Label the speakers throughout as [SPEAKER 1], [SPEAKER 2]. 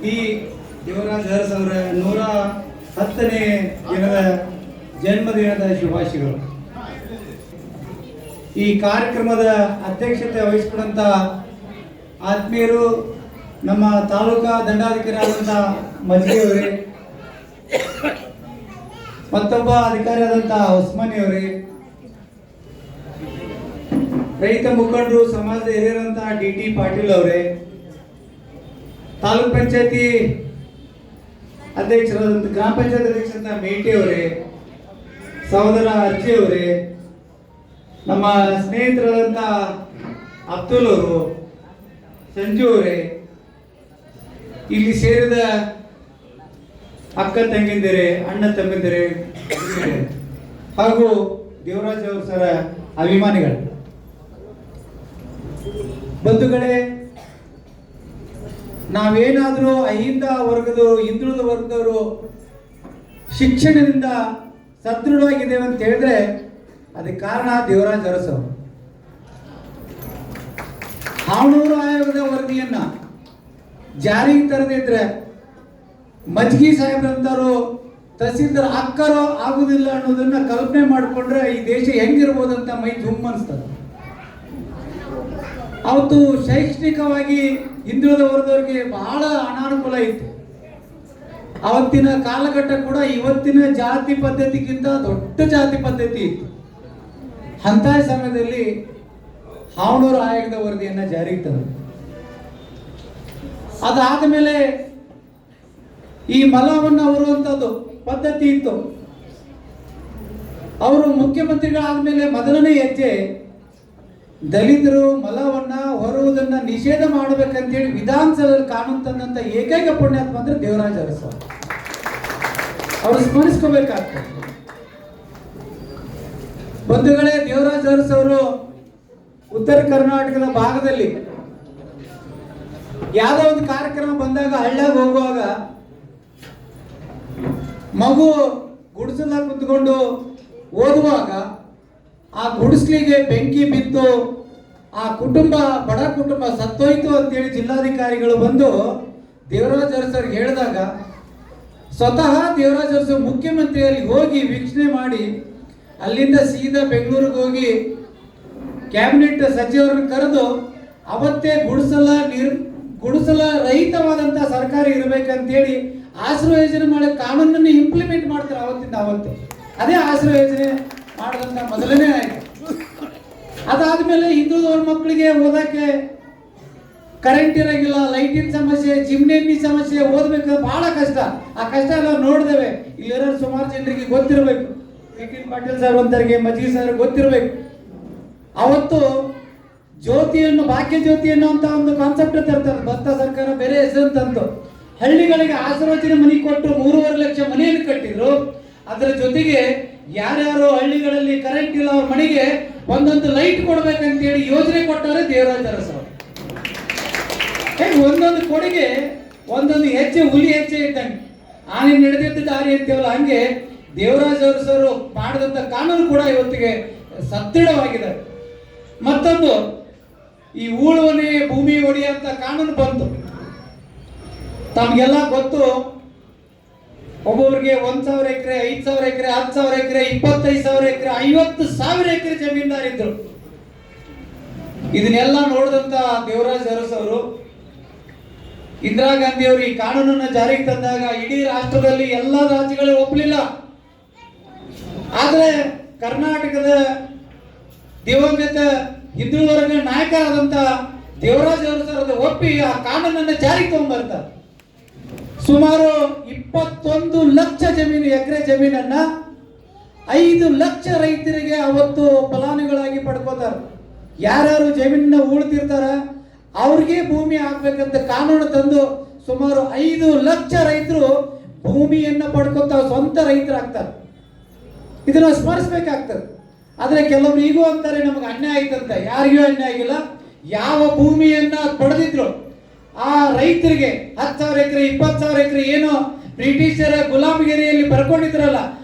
[SPEAKER 1] D Devaraj Aras ಅವರ 110ನೇ ದಿನದ ಜನ್ಮದಿನದ ಶುಭಾಶಯಗಳು. ಈ ಕಾರ್ಯಕ್ರಮದ ಅಧ್ಯಕ್ಷತೆ ವಹಿಸಿಕೊಂಡಂತ ಆತ್ಮೀಯರು, ನಮ್ಮ ತಾಲೂಕಾ ದಂಡಾಧಿಕಾರಿ ಆದಂಥ ಮಜ್ಗಿ ಅವರೇ, ಮತ್ತೊಬ್ಬ ಅಧಿಕಾರಿ ಆದಂಥ ಉಸ್ಮಾನಿ ಅವರೇ, ರೈತ ಮುಖಂಡರು, ಸಮಾಜದ ಹಿರಿಯರಂತ DT ಪಾಟೀಲ್ ಅವರೇ, ತಾಲೂಕ್ ಪಂಚಾಯತಿ ಅಧ್ಯಕ್ಷರಾದಂಥ ಗ್ರಾಮ ಪಂಚಾಯತ್ ಅಧ್ಯಕ್ಷರಾದ ಮೇಟಿ ಅವರೇ, ಸಹೋದರ ಅರ್ಜಿ ಅವರೇ, ನಮ್ಮ ಸ್ನೇಹಿತರಾದಂಥ ಅಬ್ದುಲ್ ಅವರು, ಸಂಜು ಅವರೇ, ಇಲ್ಲಿ ಸೇರಿದ ಅಕ್ಕ ತಂಗಿಂದಿರೇ, ಅಣ್ಣ ತಮ್ಮಂದಿರೇ ಹಾಗೂ ದೇವರಾಜ್ ಅವ್ರ ಸರ ಅಭಿಮಾನಿಗಳು, ಬಂಧುಗಳೇ, ನಾವೇನಾದರೂ ಅಹಿಂದ ವರ್ಗದವರು, ಹಿಂದುಳಿದ ವರ್ಗದವರು ಶಿಕ್ಷಣದಿಂದ ಸದೃಢವಾಗಿದ್ದೇವೆ ಅಂತ ಹೇಳಿದ್ರೆ ಅದಕ್ಕೆ ಕಾರಣ ದೇವರಾಜ್ ಅರಸ್ ಅವರು. ಹಾವನೂರು ಆಯೋಗದ ವರದಿಯನ್ನ ಜಾರಿಗೆ ತರದಿದ್ರೆ ಮಜ್ಗಿ ಸಾಹೇಬ್ರಂತವರು ತಹಸೀಲ್ದಾರ್ ಅಕ್ಕರೋ ಆಗುದಿಲ್ಲ ಅನ್ನೋದನ್ನ ಕಲ್ಪನೆ ಮಾಡಿಕೊಂಡ್ರೆ ಈ ದೇಶ ಹೆಂಗಿರ್ಬೋದಂತ ಮೈ ಜುಮ್ ಅನಿಸ್ತದೆ. ಅವತ್ತು ಶೈಕ್ಷಣಿಕವಾಗಿ ಹಿಂದುಳಿದ ವರ್ಗದವರಿಗೆ ಬಹಳ ಅನಾನುಕೂಲ ಇತ್ತು. ಅವತ್ತಿನ ಕಾಲಘಟ್ಟ ಕೂಡ ಇವತ್ತಿನ ಜಾತಿ ಪದ್ಧತಿಗಿಂತ ದೊಡ್ಡ ಜಾತಿ ಪದ್ಧತಿ ಇತ್ತು. ಅಂತ ಸಮಯದಲ್ಲಿ ಹಾವನೂರು ಆಯೋಗದ ವರದಿಯನ್ನ ಜಾರಿಗೆ ತಂದರು. ಅದಾದ ಮೇಲೆ ಈ ಮಲವನ್ನು ಹೊರುವಂಥದ್ದು ಪದ್ಧತಿ ಇತ್ತು. ಅವರು ಮುಖ್ಯಮಂತ್ರಿಗಳಾದ ಮೇಲೆ ಮೊದಲನೇ ಹೆಜ್ಜೆ ದಲಿತರು ಮಲವನ್ನ ಹೊರುವುದನ್ನ ನಿಷೇಧ ಮಾಡಬೇಕಂತೇಳಿ ವಿಧಾನಸಭೆಯಲ್ಲಿ ಕಾನೂನು ತಂದಂತ ಏಕೈಕ ಪುಣ್ಯಾತ್ಮ ಅಂದ್ರೆ ದೇವರಾಜ್ ಅರಸ್ ಅವರು ಸ್ಮರಿಸ್ಕೋಬೇಕಾಗ್ತದೆ. ಬಂಧುಗಳೇ, ದೇವರಾಜ್ ಅರಸ್ ಅವರು ಉತ್ತರ ಕರ್ನಾಟಕದ ಭಾಗದಲ್ಲಿ ಯಾವುದೋ ಒಂದು ಕಾರ್ಯಕ್ರಮ ಬಂದಾಗ ಹಳ್ಳ್ಯಾಗ ಹೋಗುವಾಗ ಮಗು ಗುಡಿಸಲ ಕುತ್ಕೊಂಡು ಓದುವಾಗ ಆ ಗುಡಿಸ್ಲಿಗೆ ಬೆಂಕಿ ಬಿದ್ದು ಆ ಕುಟುಂಬ, ಬಡ ಕುಟುಂಬ ಸತ್ತೋಯ್ತು ಅಂತೇಳಿ ಜಿಲ್ಲಾಧಿಕಾರಿಗಳು ಬಂದು ದೇವರಾಜ್ ಅರಸ್ ಅವ್ರಿಗೆ ಹೇಳಿದಾಗ ಸ್ವತಃ ದೇವರಾಜ್ ಅರಸ್ ಮುಖ್ಯಮಂತ್ರಿಯಲ್ಲಿ ಹೋಗಿ ವೀಕ್ಷಣೆ ಮಾಡಿ ಅಲ್ಲಿಂದ ಸೀದಾ ಬೆಂಗಳೂರಿಗೆ ಹೋಗಿ ಕ್ಯಾಬಿನೆಟ್ ಸಚಿವರನ್ನು ಕರೆದು ಅವತ್ತೇ ಗುಡಿಸಲ ರಹಿತವಾದಂಥ ಸರ್ಕಾರ ಇರಬೇಕಂತೇಳಿ ಆಶ್ರಯ ಯೋಜನೆ ಮಾಡಿ ಕಾನೂನನ್ನು ಇಂಪ್ಲಿಮೆಂಟ್ ಮಾಡ್ತಾರೆ. ಅವತ್ತಿಂದ ಅವತ್ತೇ ಅದೇ ಆಶ್ರಯ ಯೋಜನೆ ಮಾಡಿದಂಥ ಮೊದಲನೇ ಆಯ್ತು. ಅದಾದ್ಮೇಲೆ ಹಿಂದುಳಿದವ್ರ ಮಕ್ಕಳಿಗೆ ಓದಕ್ಕೆ ಕರೆಂಟ್ ಇರಂಗಿಲ್ಲ, ಲೈಟಿನ ಸಮಸ್ಯೆ, ಚಿಮ್ನಿ ಸಮಸ್ಯೆ, ಓದಬೇಕು ಬಹಳ ಕಷ್ಟ. ಆ ಕಷ್ಟ ಎಲ್ಲ ನೋಡಿದೇವೆ. ಇಲ್ಲಿರೋ ಸುಮಾರು ಜನರಿಗೆ ಗೊತ್ತಿರಬೇಕು. ಪಾಟೀಲ್ ಸರ್ ಅಂತರಿಗೆ, ಮಜ್ಗಿ ಸರ್ ಗೊತ್ತಿರಬೇಕು. ಅವತ್ತು ಜ್ಯೋತಿಯನ್ನು, ಭಾಗ್ಯ ಜ್ಯೋತಿಯನ್ನು ಅಂತ ಒಂದು ಕಾನ್ಸೆಪ್ಟ್ ತರ್ತಾರೆ. ಭತ್ತ ಸರ್ಕಾರ ಬೇರೆ ಹೆಸರು ತಂತು ಹಳ್ಳಿಗಳಿಗೆ ಆಶ್ರಯ ಮನೆ ಕೊಟ್ಟು 3.5 ಲಕ್ಷ ಮನೆಯನ್ನು ಕಟ್ಟಿದ್ರು. ಅದರ ಜೊತೆಗೆ ಯಾರ್ಯಾರು ಹಳ್ಳಿಗಳಲ್ಲಿ ಕರೆಂಟ್ ಇಲ್ಲ ಅವ್ರ ಮನೆಗೆ ಒಂದೊಂದು ಲೈಟ್ ಕೊಡ್ಬೇಕಂತೇಳಿ ಯೋಜನೆ ಕೊಟ್ಟವ್ರೆ ದೇವರಾಜ್ ಅರಸ್ ಅವರು. ಒಂದೊಂದು ಕೊಡುಗೆ, ಒಂದೊಂದು ಹೆಜ್ಜೆ ಹುಲಿ ಹೆಜ್ಜೆ ಇದ್ದಂಗೆ, ಆನೆ ನಡೆದಿದ್ದ ದಾರಿ ಅಂತೀವಲ್ಲ ಹಂಗೆ ದೇವರಾಜ್ ಅರಸ್ ಅವರು ಮಾಡಿದಂಥ ಕಾನೂನು ಕೂಡ ಇವತ್ತಿಗೆ ಸದೃಢವಾಗಿದೆ. ಮತ್ತೊಂದು, ಈ ಊಳುವನೆ ಭೂಮಿ ಒಡೆಯಂತ ಕಾನೂನು ಬಂತು. ತಮಗೆಲ್ಲ ಗೊತ್ತು, ಒಬ್ಬೊಬ್ಬರಿಗೆ 1,000 ಎಕರೆ, 5,000 ಎಕರೆ, 10,000 ಎಕರೆ, 25,000 ಎಕರೆ, 50,000 ಎಕರೆ ಜಮೀನ್ದಾರಿದ್ರು. ಇದನ್ನೆಲ್ಲ ನೋಡಿದಂತ ದೇವರಾಜ್ ಅರಸ್ ಅವರು ಇಂದಿರಾ ಗಾಂಧಿ ಅವರು ಈ ಕಾನೂನನ್ನು ಜಾರಿಗೆ ತಂದಾಗ ಇಡೀ ರಾಷ್ಟ್ರದಲ್ಲಿ ಎಲ್ಲ ರಾಜ್ಯಗಳು ಒಪ್ಪಲಿಲ್ಲ. ಆದರೆ ಕರ್ನಾಟಕದ ದಿವಂಗತ ಹಿಂದುಳಿದ ವರ್ಗ ನಾಯಕರಾದಂತ ದೇವರಾಜ್ ಅರಸ್ ಅವರು ಒಪ್ಪಿ ಆ ಕಾನೂನನ್ನು ಜಾರಿಗೆ ತಗೊಂಡ್ಬರ್ತಾರೆ. ಸುಮಾರು 21 ಲಕ್ಷ ಎಕರೆ ಜಮೀನನ್ನ 5 ಲಕ್ಷ ರೈತರಿಗೆ ಅವತ್ತು ಫಲಾನುಭವಿಗಳಾಗಿ ಪಡ್ಕೋತಾರೆ. ಯಾರ್ಯಾರು ಜಮೀನನ್ನ ಉಳ್ತಿರ್ತಾರ ಅವ್ರಿಗೆ ಭೂಮಿ ಆಗ್ಬೇಕಂತ ಕಾನೂನು ತಂದು ಸುಮಾರು 5 ಲಕ್ಷ ರೈತರು ಭೂಮಿಯನ್ನ ಪಡ್ಕೊತಾರ, ಸ್ವಂತ ರೈತರಾಗ್ತಾರೆ. ಇದನ್ನ ಸ್ಮರಿಸಬೇಕಾಗ್ತದೆ. ಆದ್ರೆ ಕೆಲವರು ಈಗೂ ಅಂತಾರೆ ನಮಗೆ ಅನ್ಯಾಯ ಆಯ್ತಂತ. ಯಾರಿಗೂ ಅನ್ಯಾಯ ಆಗಿಲ್ಲ. ಯಾವ ಭೂಮಿಯನ್ನ ಪಡೆದಿದ್ರು ಆ ರೈತರಿಗೆ 10,000 ಎಕರೆ, 20,000 ಎಕರೆ ಏನೋ ಬ್ರಿಟಿಷರ ಗುಲಾಮಗಿರಿಯಲ್ಲಿ ಬರ್ಕೊಂಡಿದ್ರಲ್ಲ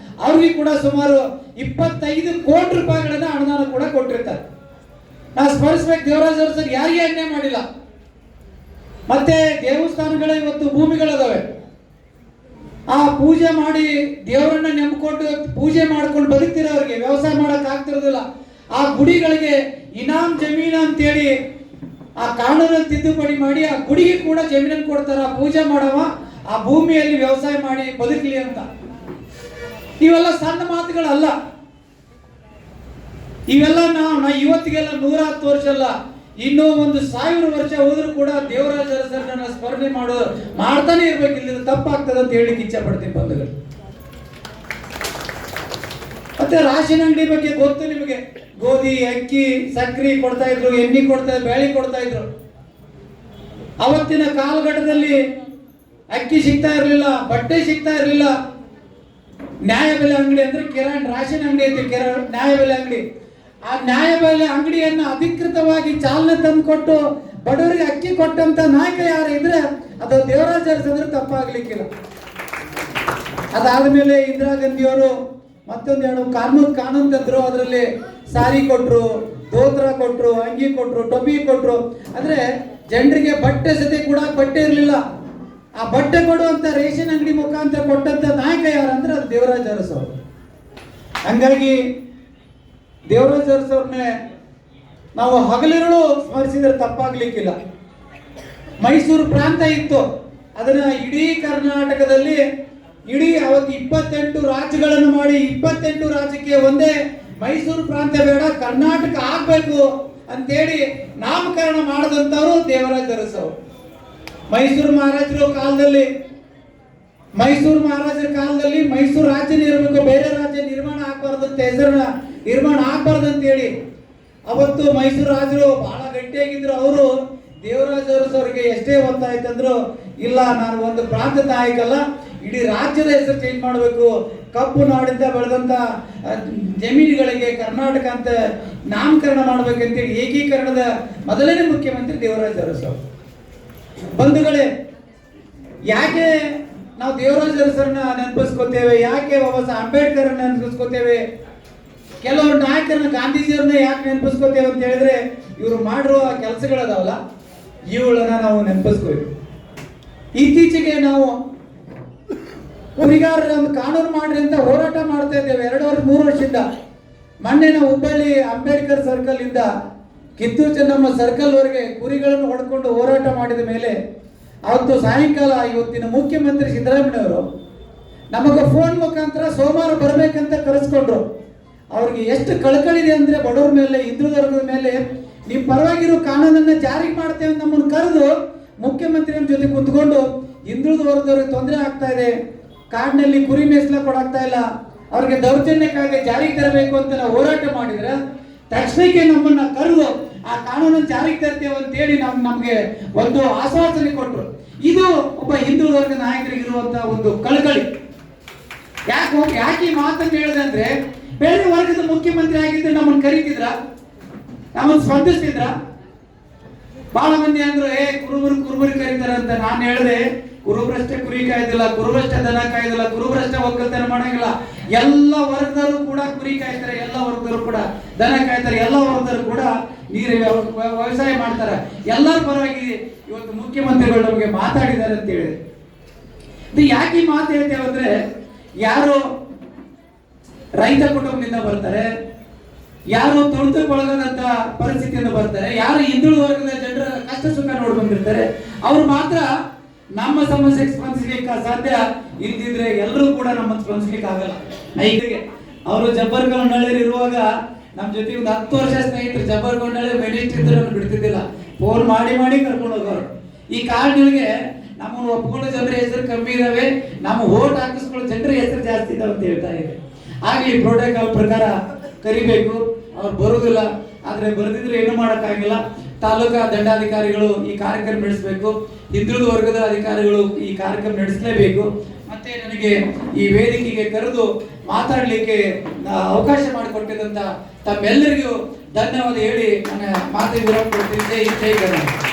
[SPEAKER 1] ಅವ್ರಿಗೆ ಕೂಡ ಸುಮಾರು 25 ಕೋಟಿ ರೂಪಾಯಿಗಳನ್ನ ಅನುದಾನ ಕೂಡ ಕೊಟ್ಟಿರ್ತಾರೆ. ನಾವು ಸ್ಮರಿಸಬೇಕು, ದೇವರಾಜ್ ಅರಸ್ ಯಾರಿಗೆ ಅನ್ಯಾಯ ಮಾಡಿಲ್ಲ. ಮತ್ತೆ ದೇವಸ್ಥಾನಗಳ ಇವತ್ತು ಭೂಮಿಗಳ ಆ ಪೂಜೆ ಮಾಡಿ ದೇವರನ್ನ ನಂಬಿಕೊಂಡು ಪೂಜೆ ಮಾಡ್ಕೊಂಡು ಬದುಕ್ತಿರೋರಿಗೆ ವ್ಯವಸಾಯ ಮಾಡಕ್ ಆಗ್ತಿರೋದಿಲ್ಲ. ಆ ಗುಡಿಗಳಿಗೆ ಇನಾಮ್ ಜಮೀನು ಅಂತೇಳಿ ಆ ಕಾನೂನಲ್ಲಿ ತಿದ್ದುಪಡಿ ಮಾಡಿ ಆ ಗುಡಿಗೆ ಕೂಡ ಜಮೀನನ್ನು ಕೊಡ್ತಾರ. ಪೂಜೆ ಮಾಡವ ಆ ಭೂಮಿಯಲ್ಲಿ ವ್ಯವಸಾಯ ಮಾಡಿ ಬದುಕಲಿ ಅಂತ. ಇವೆಲ್ಲ ಸಣ್ಣ ಮಾತುಗಳಲ್ಲ. ಇವೆಲ್ಲ ನಾವು ಇವತ್ತಿಗೆಲ್ಲ 110 ವರ್ಷ ಅಲ್ಲ, ಇನ್ನೂ 1000 ವರ್ಷ ಹೋದ್ರೂ ಕೂಡ ದೇವರಾಜ ಅರಸರನ್ನ ಸ್ಮರಣೆ ಮಾಡ್ತಾನೆ ಇರ್ಬೇಕು. ಇಲ್ಲಿ ತಪ್ಪಾಗ್ತದೆ ಅಂತ ಹೇಳಿಕ್ಕೆ ಇಚ್ಛೆ ಪಡ್ತೀನಿ ಬಂಧುಗಳು. ಮತ್ತೆ ರಾಷನ್ ಅಂಗಡಿ ಬಗ್ಗೆ ಗೊತ್ತು ನಿಮಗೆ. ಗೋಧಿ, ಅಕ್ಕಿ, ಸಕ್ಕರೆ ಕೊಡ್ತಾ ಇದ್ರು, ಎಣ್ಣೆ ಕೊಡ್ತಾ ಇದ್ರು, ಬೇಳೆ ಕೊಡ್ತಾ ಇದ್ರು. ಅವತ್ತಿನ ಕಾಲಘಟ್ಟದಲ್ಲಿ ಅಕ್ಕಿ ಸಿಗ್ತಾ ಇರಲಿಲ್ಲ, ಬಟ್ಟೆ ಸಿಗ್ತಾ ಇರಲಿಲ್ಲ. ನ್ಯಾಯಬೆಲೆ ಅಂಗಡಿ ಅಂದ್ರೆ ಕಿರಾಣಿ ರಾಷನ್ ಅಂಗಡಿ ಐತಿ, ನ್ಯಾಯಬೆಲೆ ಅಂಗಡಿ. ಆ ನ್ಯಾಯಬೆಲೆ ಅಂಗಡಿಯನ್ನ ಅಧಿಕೃತವಾಗಿ ಚಾಲನೆ ತಂದುಕೊಟ್ಟು ಬಡವರಿಗೆ ಅಕ್ಕಿ ಕೊಟ್ಟಂತ ನಾಯಕ ಯಾರು ಇದ್ರೆ ಅದು ದೇವರಾಜ ಅರಸಂದ್ರೆ ತಪ್ಪಾಗ್ಲಿಕ್ಕಿಲ್ಲ. ಅದಾದ್ಮೇಲೆ ಇಂದಿರಾ ಗಾಂಧಿಯವರು ಮತ್ತೊಂದೆರಡು ಕಾನೂನು ತಂದ್ರು. ಅದರಲ್ಲಿ ಸಾರಿ ಕೊಟ್ರು, ದೋತ್ರ ಕೊಟ್ರು, ಅಂಗಿ ಕೊಟ್ರು, ಟೊಪಿ ಕೊಟ್ರು. ಅಂದ್ರೆ ಜನರಿಗೆ ಬಟ್ಟೆ ಸತೆ ಕೂಡ ಬಟ್ಟೆ ಇರಲಿಲ್ಲ. ಆ ಬಟ್ಟೆ ಕೊಡುವಂತ ರೇಷನ್ ಅಂಗಡಿ ಮುಖಾಂತರ ಕೊಟ್ಟಂತ ನಾಯಕ ಯಾರಂದ್ರೆ ಅದು ದೇವರಾಜ ಅರಸು ಅವರು. ಹಂಗಾಗಿ ದೇವರಾಜ ಅರಸು ಅವ್ರನ್ನೇ ನಾವು ಹಗಲಿರುಳು ಸ್ಮರಿಸಿದ್ರೆ ತಪ್ಪಾಗ್ಲಿಕ್ಕಿಲ್ಲ. ಮೈಸೂರು ಪ್ರಾಂತ ಇತ್ತು, ಅದನ್ನ ಇಡೀ ಕರ್ನಾಟಕದಲ್ಲಿ ಅವತ್ತು 28 ರಾಜ್ಯಗಳನ್ನು ಮಾಡಿ 28 ರಾಜ್ಯಕ್ಕೆ ಒಂದೇ ಮೈಸೂರು ಪ್ರಾಂತ ಬೇಡ, ಕರ್ನಾಟಕ ಆಗ್ಬೇಕು ಅಂತೇಳಿ ನಾಮಕರಣ ಮಾಡದಂತವರು ದೇವರಾಜ ಅರಸು ಅವರು. ಮೈಸೂರು ಮಹಾರಾಜರ ಕಾಲದಲ್ಲಿ ಮೈಸೂರು ರಾಜ್ಯನೇ ಇರಬೇಕು, ಬೇರೆ ರಾಜ್ಯ ನಿರ್ಮಾಣ ಆಗ್ಬಾರ್ದಂತ ಹೆಸರನ್ನ ನಿರ್ಮಾಣ ಆಗ್ಬಾರ್ದಂತ ಹೇಳಿ ಅವತ್ತು ಮೈಸೂರು ರಾಜರು ಬಹಳ ಗಟ್ಟಿಯಾಗಿದ್ರು. ಅವರು ದೇವರಾಜ ಅರಸು ಅವರಿಗೆ ಎಷ್ಟೇ ಒತ್ತಾಯ್ತಂದ್ರು, ಇಲ್ಲ ನಾನು ಒಂದು ಪ್ರಾಂತ ನಾಯಕಲ್ಲ, ಇಡೀ ರಾಜ್ಯದ ಹೆಸರು ಚೇಂಜ್ ಮಾಡಬೇಕು, ಕಪ್ಪು ನಾಡಿಂದ ಬೆಳೆದಂತ ಜಮೀನುಗಳಿಗೆ ಕರ್ನಾಟಕ ಅಂತ ನಾಮಕರಣ ಮಾಡ್ಬೇಕಂತೇಳಿ ಏಕೀಕರಣದ ಮೊದಲನೇ ಮುಖ್ಯಮಂತ್ರಿ ದೇವರಾಜ ಅರಸು. ಬಂಧುಗಳೇ, ಯಾಕೆ ನಾವು ದೇವರಾಜ ಅರಸರನ್ನ ನೆನಪಿಸ್ಕೋತೇವೆ, ಯಾಕೆ ಬಾಬಾ ಸಾಹೇಬ್ ಅಂಬೇಡ್ಕರ್ ನೆನಪಿಸ್ಕೋತೇವೆ, ಕೆಲವರು ನಾಯಕರನ್ನ ಗಾಂಧೀಜಿಯವ್ರನ್ನ ಯಾಕೆ ನೆನಪಿಸ್ಕೋತೇವೆ ಅಂತ ಹೇಳಿದ್ರೆ ಇವರು ಮಾಡಿರುವ ಕೆಲಸಗಳದಾವಲ್ಲ ಇವುಗಳನ್ನ ನಾವು ನೆನಪಿಸ್ಕೋಬೇಕು. ಇತ್ತೀಚೆಗೆ ನಾವು ಕುರಿಗಾರರ ಒಂದು ಕಾನೂನು ಮಾಡ್ರಿ ಅಂತ ಹೋರಾಟ ಮಾಡ್ತಾ ಇದ್ದೇವೆ 2-3 ವರ್ಷದಿಂದ. ಮೊನ್ನೆ ನಾವು ಹುಬ್ಬಳ್ಳಿ ಅಂಬೇಡ್ಕರ್ ಸರ್ಕಲ್ ಇಂದ ಕಿತ್ತೂರು ಚೆನ್ನಮ್ಮ ಸರ್ಕಲ್ ವರೆಗೆ ಕುರಿಗಳನ್ನು ಹೊಡ್ಕೊಂಡು ಹೋರಾಟ ಮಾಡಿದ ಮೇಲೆ ಅವತ್ತು ಸಾಯಂಕಾಲ ಇವತ್ತಿನ ಮುಖ್ಯಮಂತ್ರಿ ಸಿದ್ದರಾಮಯ್ಯವರು ನಮಗೆ ಫೋನ್ ಮುಖಾಂತರ ಸೋಮವಾರ ಬರಬೇಕಂತ ಕರೆಸ್ಕೊಂಡ್ರು. ಅವ್ರಿಗೆ ಎಷ್ಟು ಕಳಕಳಿದೆ ಅಂದ್ರೆ ಬಡವರ ಮೇಲೆ, ಹಿಂದುಳಿದ ವರ್ಗದ ಮೇಲೆ ನಿಮ್ಮ ಪರವಾಗಿರೋ ಕಾನೂನನ್ನ ಜಾರಿ ಮಾಡ್ತೇವೆ ನಮ್ಮನ್ನು ಕರೆದು ಮುಖ್ಯಮಂತ್ರಿ ಜೊತೆ ಕುಂತ್ಕೊಂಡು ಹಿಂದುಳಿದ ವರ್ಗದವ್ರಿಗೆ ತೊಂದರೆ ಆಗ್ತಾ ಇದೆ, ಕಾಡಿನಲ್ಲಿ ಕುರಿ ಮೇಯಿಸ್ಲ ಕೊಡಾಗ್ತಾ ಇಲ್ಲ, ಅವ್ರಿಗೆ ದೌರ್ಜನ್ಯ ಕಾಯ್ದೆ ಜಾರಿಗೆ ತರಬೇಕು ಅಂತ ನಾವು ಹೋರಾಟ ಮಾಡಿದ್ರೆ ತಕ್ಷಣಕ್ಕೆ ನಮ್ಮನ್ನ ಕರೆದು ಆ ಕಾನೂನನ್ನು ಜಾರಿಗೆ ತರ್ತೇವೆ ಅಂತೇಳಿ ನಮ್ಗೆ ಒಂದು ಆಶ್ವಾಸನೆ ಕೊಟ್ಟರು. ಇದು ಒಬ್ಬ ಹಿಂದುಳಿದ ವರ್ಗ ನಾಯಕರಿಗೆ ಇರುವಂತಹ ಒಂದು ಕಳಕಳಿ. ಯಾಕೆ ಈ ಮಾತನ್ನು ಹೇಳಿದೆ ಅಂದ್ರೆ, ಬೇರೆ ವರ್ಗದ ಮುಖ್ಯಮಂತ್ರಿ ಆಗಿದ್ರೆ ನಮ್ಮನ್ನು ಕರೀತಿದ್ರ, ನಮ್ಮನ್ನು ಸ್ಪಂದಿಸ್ತಿದ್ರ. ಬಹಳ ಮಂದಿ ಅಂದ್ರು ಕುರುಬರು ಕರೀತಾರ ಅಂತ. ನಾನು ಹೇಳಿದೆ, ಕುರುಬರಷ್ಟೇ ಕುರಿ ಕಾಯ್ದಿಲ್ಲ, ಕುರುಬರಷ್ಟೇ ದನ ಕಾಯ್ದಿಲ್ಲ, ಕುರುಬರಷ್ಟೇ ಒಕ್ಕಲ್ತನ ಮಾಡಂಗಿಲ್ಲ. ಎಲ್ಲ ವರ್ಗದವರು ಕೂಡ ಕುರಿ ಕಾಯ್ತಾರೆ, ಎಲ್ಲ ವರ್ಗದವರು ಕೂಡ ದನ ಕಾಯ್ತಾರೆ, ಎಲ್ಲ ವರ್ಗದವರು ಕೂಡ ನೀರು ವ್ಯವಸಾಯ ಮಾಡ್ತಾರೆ. ಎಲ್ಲರ ಪರವಾಗಿ ಇವತ್ತು ಮುಖ್ಯಮಂತ್ರಿಗಳು ನಮಗೆ ಮಾತಾಡಿದ್ದಾರೆ ಅಂತ ಹೇಳಿದೆ. ಇದು ಯಾಕೆ ಈ ಮಾತು ಹೇಳ್ತೇವೆ ಅಂದ್ರೆ, ಯಾರು ರೈತ ಕುಟುಂಬದಿಂದ ಬರ್ತಾರೆ, ಯಾರು ತುಳಿತಕ್ಕೊಳಗಾದಂತ ಪರಿಸ್ಥಿತಿಯಿಂದ ಬರ್ತಾರೆ, ಯಾರು ಹಿಂದುಳಿದ ವರ್ಗದ ಜನರ ಕಷ್ಟ ಸುಖ ನೋಡಿ ಬಂದಿರ್ತಾರೆ, ಅವ್ರು ಮಾತ್ರ ನಮ್ಮ ಸಮಸ್ಯೆಗೆ ಸ್ಪಂದಿಸಲಿಕ್ಕೆ ಸಾಧ್ಯ. ಇಲ್ದಿದ್ರೆ ಎಲ್ಲರೂ ಕೂಡ ನಮ್ಮ ಸ್ಪಂದಿಸಲಿಕ್ಕೆ ಆಗಲ್ಲ. ಅವರು ಜಬ್ಬರ್ ಗೊಂಡಳ್ಳಿ ಇರುವಾಗ ನಮ್ಮ ಜೊತೆ ಒಂದು 10 ವರ್ಷ ಸ್ನೇಹಿತರು ಜಬ್ಬರ್ ಗೊಂಡಳ್ಳಿ ಮಿನಿಸ್ಟರ್ ಇದ್ರು ಬಿಡ್ತಿದ್ದಿಲ್ಲ, ಫೋನ್ ಮಾಡಿ ಕರ್ಕೊಂಡು ಹೋಗೋರು. ಈ ಕಾರಣಗಳಿಗೆ ನಮ್ಮನ್ನು ಒಪ್ಕೊಳ್ಳೋ ಜನರ ಹೆಸರು ಕಮ್ಮಿ ಇದಾವೆ, ನಮ್ಮ ಓಟ್ ಹಾಕಿಸ್ಕೊಳ್ಳೋ ಜನರ ಹೆಸರು ಜಾಸ್ತಿ ಇದಾವೆ ಅಂತ ಹೇಳ್ತಾ ಇದೆ. ಆಗ್ಲಿ ಪ್ರೋಟೋಕಾಲ್ ಪ್ರಕಾರ ಕರಿಬೇಕು, ಅವ್ರು ಬರುದಿಲ್ಲ, ಆದ್ರೆ ಬರೆದಿದ್ರೆ ಏನು ಮಾಡೋಕ್ಕಾಗಿಲ್ಲ. ತಾಲೂಕಾ ದಂಡಾಧಿಕಾರಿಗಳು ಈ ಕಾರ್ಯಕ್ರಮ ನಡೆಸಬೇಕು, ಹಿಂದುಳಿದ ವರ್ಗದ ಅಧಿಕಾರಿಗಳು ಈ ಕಾರ್ಯಕ್ರಮ ನಡೆಸಲೇಬೇಕು. ಮತ್ತೆ ನನಗೆ ಈ ವೇದಿಕೆಗೆ ಕರೆದು ಮಾತಾಡಲಿಕ್ಕೆ ಅವಕಾಶ ಮಾಡಿಕೊಟ್ಟಿದ್ದಂತ ತಮ್ಮೆಲ್ಲರಿಗೂ ಧನ್ಯವಾದ ಹೇಳಿ ನನ್ನ ಮಾತಿಗೆ ವಿರಾಮ ಕೊಡ್ತೀನಿ. ಜೈ ಕರ್ನಾಟಕ.